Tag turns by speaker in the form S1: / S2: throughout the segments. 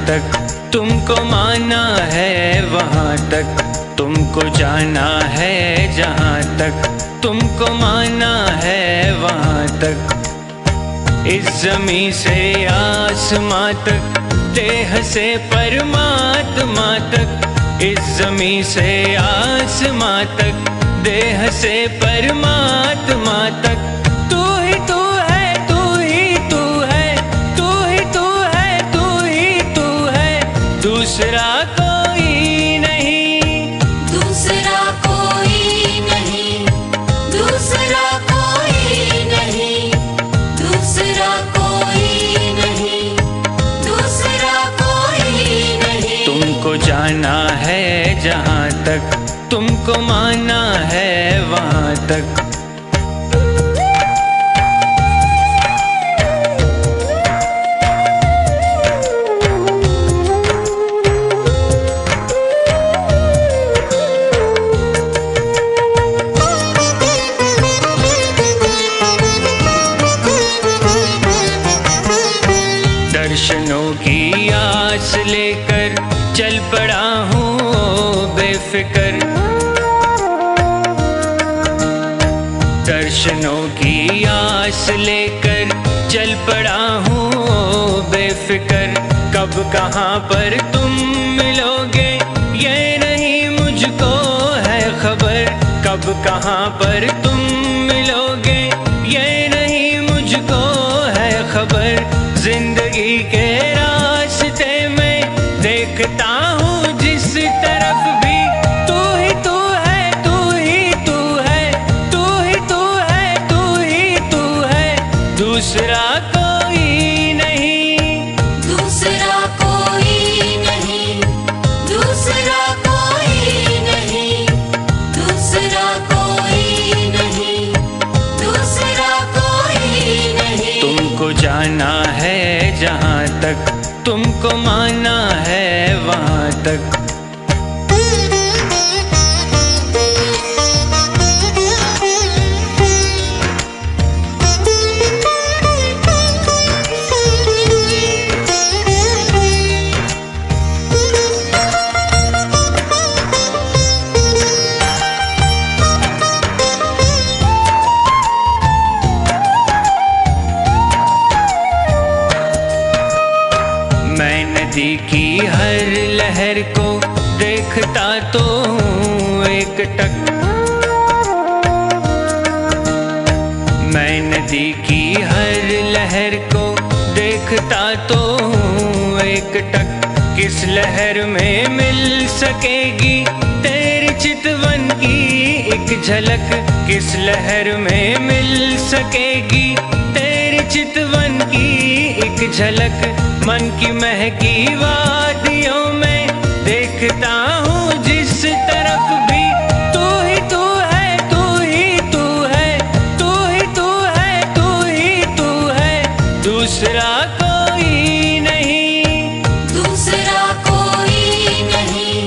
S1: तक तुमको माना है वहाँ तक, तुमको जाना है जहाँ तक तुमको माना है वहाँ तक। इस ज़मीं से आसमां तक, देह से परमात्मा तक, इस ज़मीं से आसमां तक, देह से परमात्मा तक। तू ही तू है, तू ही तू है, तू ही तू है, तू ही तू है, दूसरा कोई नहीं,
S2: दूसरा कोई नहीं, दूसरा कोई नहीं, दूसरा कोई नहीं, दूसरा कोई नहीं।
S1: तुमको जाना है जहाँ तक तुमको माना है वहाँ तक। दर्शनों की आस लेकर चल पड़ा हूँ बेफिक्र, दर्शनों की आस लेकर चल पड़ा हूँ बेफिक्र। कब कहाँ पर तुम मिलोगे ये नहीं मुझको है खबर, कब कहाँ पर तुम मिलोगे ये नहीं मुझको है खबर। जिंदगी के रास्ते में देखता हूँ जिस तरफ भी, तू ही तू है, तू ही तू है, तू ही तू है, तू ही तू है, दूसरा कोई नहीं,
S2: दूसरा कोई नहीं, दूसरा कोई नहीं, दूसरा कोई नहीं, दूसरा कोई नहीं।
S1: तुमको जाना है जहाँ तक तुमको माना है वहाँ तक। मैं नदी की हर लहर को देखता तो हूँ एक टक, मैं नदी की हर लहर को देखता तो हूँ एक टक। किस लहर में मिल सकेगी तेरी चितवन की एक झलक, किस लहर में मिल सकेगी तेरी चितवन की एक झलक। मन की महकी वादियों में देखता हूँ जिस तरफ भी, तू ही तू है, तू ही तू है, तू ही तू है, तू ही तू है, दूसरा कोई नहीं,
S2: दूसरा कोई नहीं,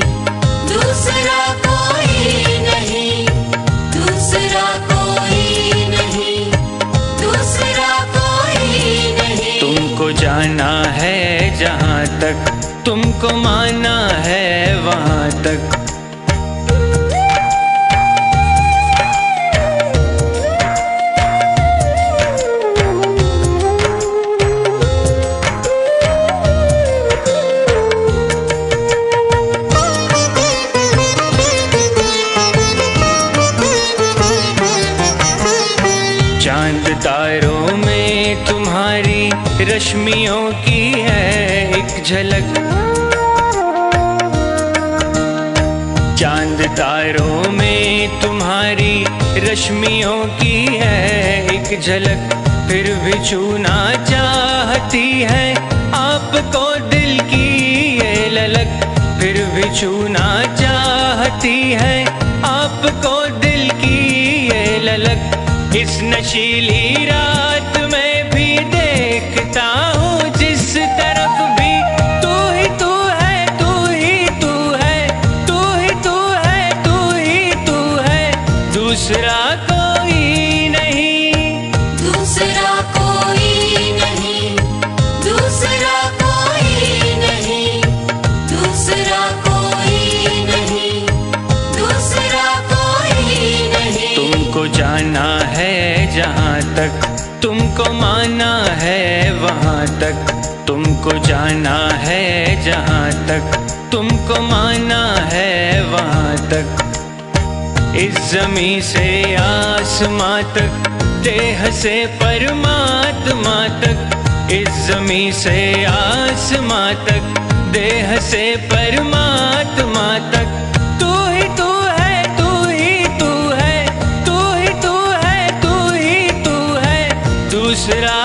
S2: दूसरा कोई नहीं, दूसरा कोई नहीं, दूसरा कोई नहीं।
S1: तुमको जाना है जहाँ तक तुमको माना है वहाँ तक। चांद तारों में तुम्हारी रश्मियों की है एक झलक, चांद तारों में तुम्हारी रश्मियों की है एक झलक। फिर भी छूना चाहती है आपको दिल की ये ललक, फिर भी छूना चाहती है आपको दिल की ये ललक। इस नशीली रात में भी देखता हूँ जिस तरफ भी, तू ही तू है, तू ही तू है, तू ही तू है, तू ही तू है, दूसरा कोई नहीं,
S2: दूसरा कोई नहीं, दूसरा कोई नहीं,
S1: है जहाँ तक तुमको माना है, वहाँ तक तुमको जाना है, जहाँ तक तुमको माना है, वहाँ तक। इस ज़मीं से आसमां तक, देह से परमात्मा तक। इस ज़मीं से आसमां तक, देह से परमात्मा तक। तू ही तू है, तू ही तू है, तू ही तू है, तू ही तू है, दूसरा